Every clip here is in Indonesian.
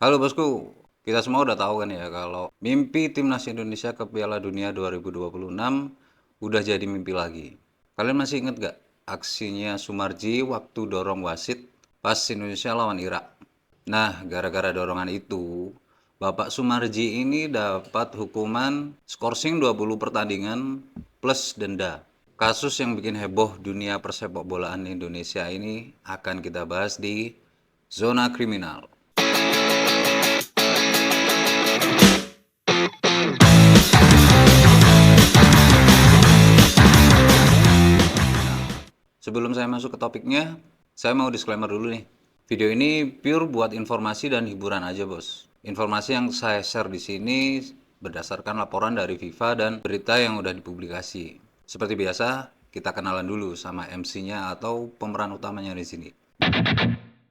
Halo bosku, kita semua udah tahu kan ya kalau mimpi timnas Indonesia ke Piala Dunia 2026 udah jadi mimpi lagi. Kalian masih inget gak aksinya Sumarji waktu dorong wasit pas Indonesia lawan Irak? Nah, gara-gara dorongan itu, Bapak Sumarji ini dapat hukuman skorsing 20 pertandingan plus denda. Kasus yang bikin heboh dunia persepak bolaan Indonesia ini akan kita bahas di Zona Kriminal. Sebelum saya masuk ke topiknya, saya mau disclaimer dulu nih. Video ini pure buat informasi dan hiburan aja, Bos. Informasi yang saya share di sini berdasarkan laporan dari FIFA dan berita yang udah dipublikasi. Seperti biasa, kita kenalan dulu sama MC-nya atau pemeran utamanya di sini.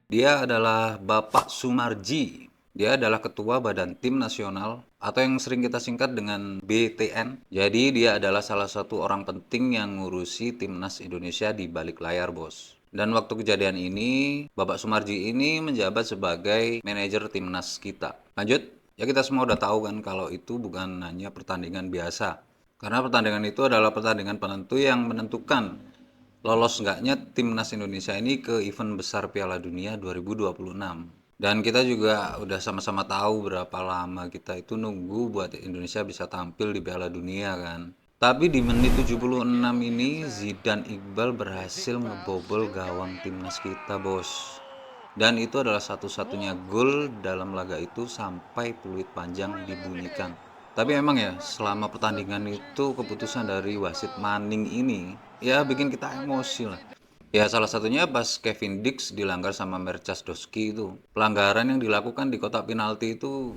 Dia adalah Bapak Sumarji. Dia adalah Ketua Badan Tim Nasional atau yang sering kita singkat dengan BTN. Jadi dia adalah salah satu orang penting yang ngurusi Timnas Indonesia di balik layar, Bos. Dan waktu kejadian ini, Bapak Sumarji ini menjabat sebagai manajer Timnas kita. Lanjut, ya kita semua udah tahu kan kalau itu bukan hanya pertandingan biasa. Karena pertandingan itu adalah pertandingan penentu yang menentukan lolos enggaknya timnas Indonesia ini ke event besar Piala Dunia 2026. Dan kita juga udah sama-sama tahu berapa lama kita itu nunggu buat Indonesia bisa tampil di Piala Dunia kan. Tapi di menit 76 ini Zidane Iqbal berhasil ngebobol gawang timnas kita, Bos. Dan itu adalah satu-satunya gol dalam laga itu sampai peluit panjang dibunyikan. Tapi emang ya, selama pertandingan itu keputusan dari wasit Manning ini ya bikin kita emosi lah. Ya salah satunya pas Kevin Dix dilanggar sama Mercas Doski itu. Pelanggaran yang dilakukan di kotak penalti itu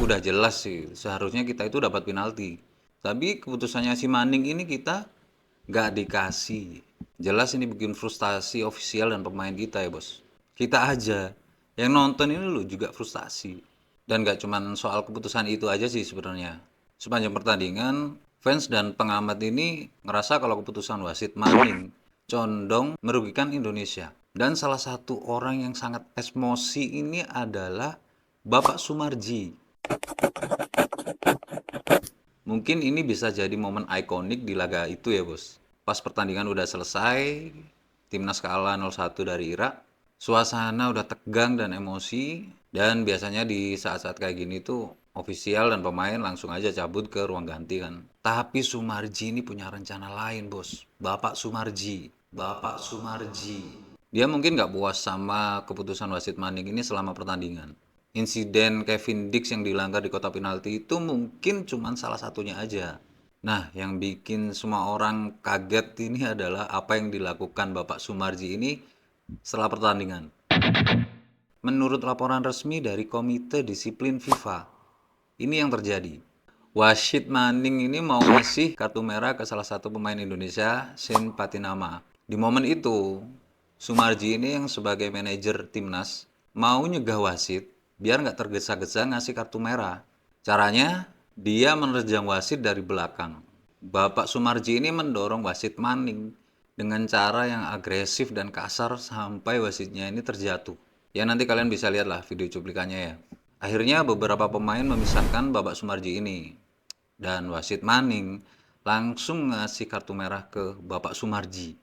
udah jelas sih. Seharusnya kita itu dapat penalti. Tapi keputusannya si Manning ini kita nggak dikasih. Jelas ini bikin frustasi ofisial dan pemain kita ya bos. Kita aja yang nonton ini loh juga frustasi. Dan gak cuman soal keputusan itu aja sih sebenarnya. Sepanjang pertandingan, fans dan pengamat ini ngerasa kalau keputusan wasit Manning condong merugikan Indonesia. Dan salah satu orang yang sangat emosi ini adalah Bapak Sumarji. Mungkin ini bisa jadi momen ikonik di laga itu ya bos. Pas pertandingan udah selesai, timnas kalah 0-1 dari Irak, suasana udah tegang dan emosi, dan biasanya di saat-saat kayak gini tuh ofisial dan pemain langsung aja cabut ke ruang ganti kan. Tapi Sumarji ini punya rencana lain bos. Bapak Sumarji. Bapak Sumarji. Dia mungkin nggak puas sama keputusan wasit Manning ini selama pertandingan. Insiden Kevin Dix yang dilanggar di kotak penalti itu mungkin cuma salah satunya aja. Nah, yang bikin semua orang kaget ini adalah apa yang dilakukan Bapak Sumarji ini setelah pertandingan. Menurut laporan resmi dari Komite Disiplin FIFA, ini yang terjadi. Wasit Manning ini mau ngasih kartu merah ke salah satu pemain Indonesia, Shane Patinama. Di momen itu, Sumarji ini yang sebagai manajer timnas mau nyegah wasit biar nggak tergesa-gesa ngasih kartu merah. Caranya, dia menerjang wasit dari belakang. Bapak Sumarji ini mendorong wasit Manning dengan cara yang agresif dan kasar sampai wasitnya ini terjatuh. Ya nanti kalian bisa lihatlah video cuplikannya ya. Akhirnya beberapa pemain memisahkan Bapak Sumarji ini. Dan wasit Manning langsung ngasih kartu merah ke Bapak Sumarji.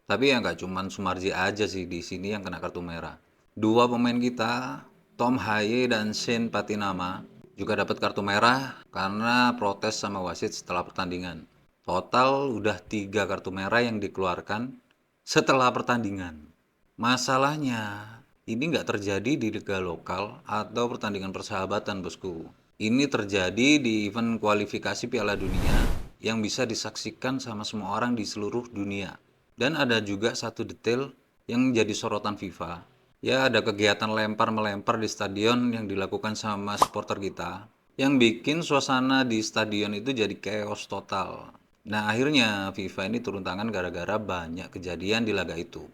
Tapi ya nggak cuman Sumarji aja sih di sini yang kena kartu merah. Dua pemain kita, Tom Haye dan Shane Patinama, juga dapat kartu merah karena protes sama wasit setelah pertandingan. Total udah 3 kartu merah yang dikeluarkan setelah pertandingan. Masalahnya, ini nggak terjadi di liga lokal atau pertandingan persahabatan, bosku. Ini terjadi di event kualifikasi Piala Dunia yang bisa disaksikan sama semua orang di seluruh dunia. Dan ada juga satu detail yang jadi sorotan FIFA. Ya, ada kegiatan lempar-melempar di stadion yang dilakukan sama supporter kita, yang bikin suasana di stadion itu jadi chaos total. Nah, akhirnya FIFA ini turun tangan gara-gara banyak kejadian di laga itu.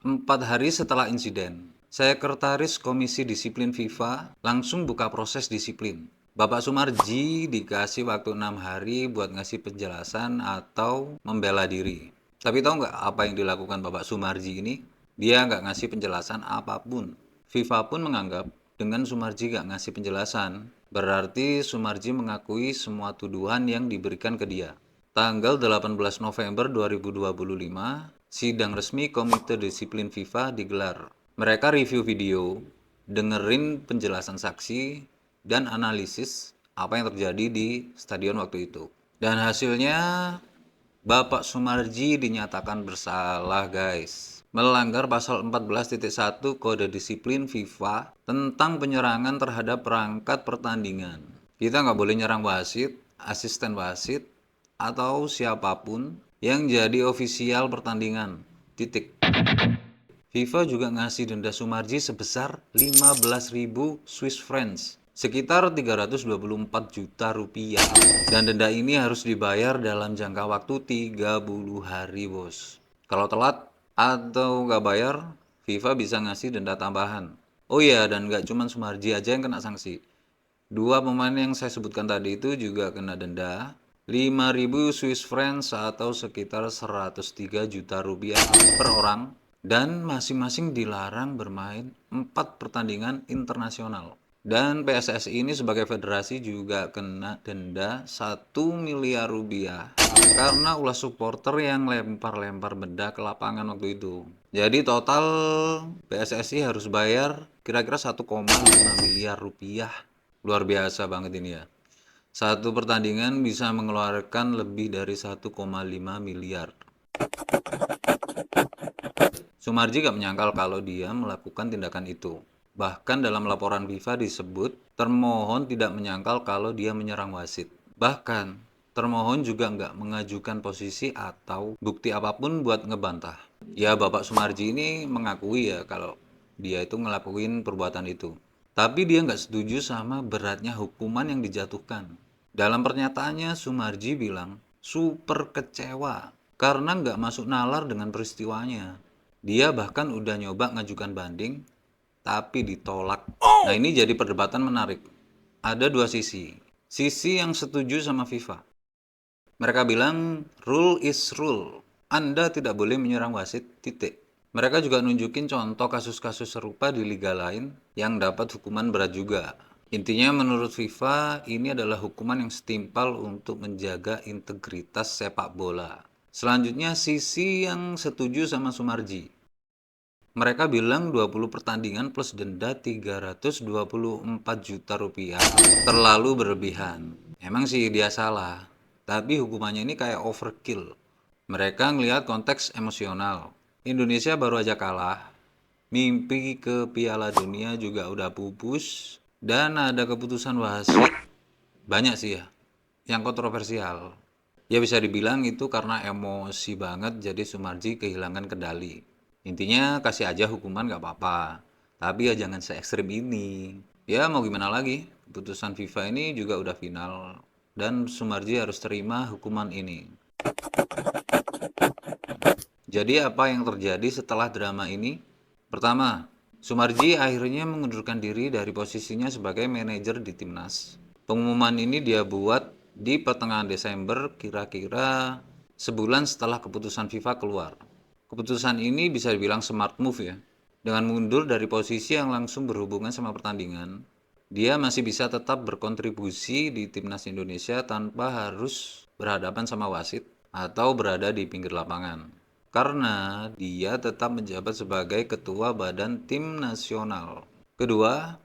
4 hari setelah insiden, Sekretaris Komisi Disiplin FIFA langsung buka proses disiplin. Bapak Sumarji dikasih waktu 6 hari buat ngasih penjelasan atau membela diri. Tapi tahu nggak apa yang dilakukan Bapak Sumarji ini? Dia nggak ngasih penjelasan apapun. FIFA pun menganggap dengan Sumarji gak ngasih penjelasan, berarti Sumarji mengakui semua tuduhan yang diberikan ke dia. Tanggal 18 November 2025, sidang resmi Komite Disiplin FIFA digelar. Mereka review video, dengerin penjelasan saksi, dan analisis apa yang terjadi di stadion waktu itu. Dan hasilnya, Bapak Sumarji dinyatakan bersalah, guys. Melanggar pasal 14.1 Kode Disiplin FIFA tentang penyerangan terhadap perangkat pertandingan. Kita nggak boleh nyerang wasit, asisten wasit, atau siapapun yang jadi ofisial pertandingan. Titik. FIFA juga ngasih denda Sumarji sebesar 15.000 Swiss francs, sekitar 324 juta rupiah. Dan denda ini harus dibayar dalam jangka waktu 30 hari, bos. Kalau telat atau nggak bayar, FIFA bisa ngasih denda tambahan. Oh iya, dan nggak cuma Sumarji aja yang kena sanksi. Dua pemain yang saya sebutkan tadi itu juga kena denda 5.000 Swiss francs atau sekitar 103 juta rupiah per orang, dan masing-masing dilarang bermain 4 pertandingan internasional. Dan PSSI ini sebagai federasi juga kena denda 1 miliar rupiah karena ulah supporter yang lempar-lempar benda ke lapangan waktu itu. Jadi total PSSI harus bayar kira-kira 1,5 miliar rupiah. Luar biasa banget ini ya. Satu pertandingan bisa mengeluarkan lebih dari 1,5 miliar. Sumarji gak menyangkal kalau dia melakukan tindakan itu. Bahkan dalam laporan FIFA disebut, termohon tidak menyangkal kalau dia menyerang wasit. Bahkan, termohon juga nggak mengajukan posisi atau bukti apapun buat ngebantah. Ya, Bapak Sumarji ini mengakui ya kalau dia itu ngelakuin perbuatan itu. Tapi dia nggak setuju sama beratnya hukuman yang dijatuhkan. Dalam pernyataannya, Sumarji bilang super kecewa karena nggak masuk nalar dengan peristiwanya. Dia bahkan udah nyoba ngajukan banding, tapi ditolak. Nah, ini jadi perdebatan menarik. Ada dua sisi. Sisi yang setuju sama FIFA. Mereka bilang, rule is rule. Anda tidak boleh menyerang wasit, titik. Mereka juga nunjukin contoh kasus-kasus serupa di liga lain yang dapat hukuman berat juga. Intinya menurut FIFA, ini adalah hukuman yang setimpal untuk menjaga integritas sepak bola. Selanjutnya sisi yang setuju sama Sumarji. Mereka bilang 20 pertandingan plus denda 324 juta rupiah terlalu berlebihan. Emang sih dia salah, tapi hukumannya ini kayak overkill. Mereka ngelihat konteks emosional. Indonesia baru aja kalah, mimpi ke Piala Dunia juga udah pupus, dan ada keputusan wasit banyak sih ya yang kontroversial. Ya bisa dibilang itu karena emosi banget, jadi Sumarji kehilangan kendali. Intinya kasih aja hukuman gak apa-apa, tapi ya jangan se ekstrim ini. Ya mau gimana lagi, keputusan FIFA ini juga udah final, dan Sumarji harus terima hukuman ini. Jadi apa yang terjadi setelah drama ini? Pertama, Sumarji akhirnya mengundurkan diri dari posisinya sebagai manajer di timnas. Pengumuman ini dia buat di pertengahan Desember, kira-kira sebulan setelah keputusan FIFA keluar. Keputusan ini bisa dibilang smart move ya. Dengan mundur dari posisi yang langsung berhubungan sama pertandingan, dia masih bisa tetap berkontribusi di timnas Indonesia tanpa harus berhadapan sama wasit atau berada di pinggir lapangan. Karena dia tetap menjabat sebagai ketua badan tim nasional. Kedua,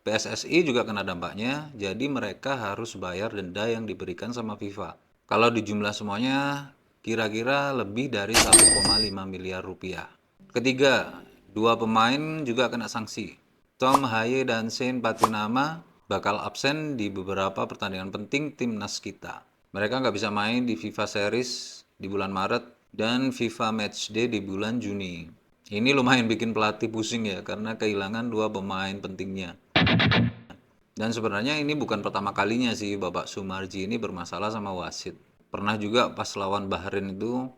PSSI juga kena dampaknya, jadi mereka harus bayar denda yang diberikan sama FIFA. Kalau dijumlah semuanya, kira-kira lebih dari 1,5 miliar rupiah. Ketiga, dua pemain juga kena sanksi. Tom Haye dan Shane Patinama bakal absen di beberapa pertandingan penting timnas kita. Mereka nggak bisa main di FIFA Series di bulan Maret dan FIFA Matchday di bulan Juni. Ini lumayan bikin pelatih pusing ya, karena kehilangan dua pemain pentingnya. Dan sebenarnya ini bukan pertama kalinya sih Bapak Sumarji ini bermasalah sama wasit. Pernah juga pas lawan Bahrain itu,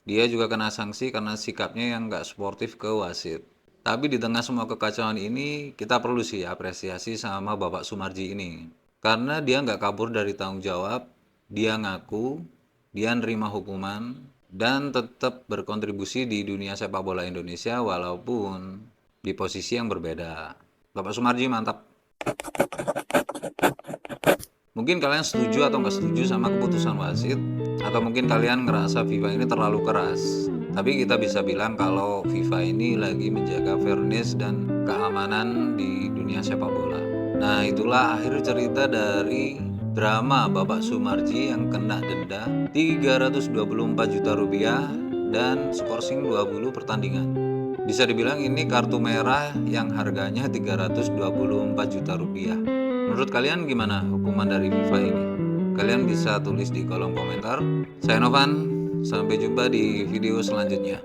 dia juga kena sanksi karena sikapnya yang nggak sportif ke wasit. Tapi di tengah semua kekacauan ini, kita perlu sih apresiasi sama Bapak Sumarji ini. Karena dia nggak kabur dari tanggung jawab, dia ngaku, dia nerima hukuman, dan tetap berkontribusi di dunia sepak bola Indonesia walaupun di posisi yang berbeda. Bapak Sumarji mantap. Mungkin kalian setuju atau nggak setuju sama keputusan wasit, atau mungkin kalian ngerasa FIFA ini terlalu keras. Tapi kita bisa bilang kalau FIFA ini lagi menjaga fairness dan keamanan di dunia sepak bola. Nah, itulah akhir cerita dari drama Bapak Sumarji yang kena denda 324 juta rupiah dan skorsing 20 pertandingan. Bisa dibilang ini kartu merah yang harganya 324 juta rupiah. Menurut kalian gimana hukuman dari FIFA ini? Kalian bisa tulis di kolom komentar. Saya Novan, sampai jumpa di video selanjutnya.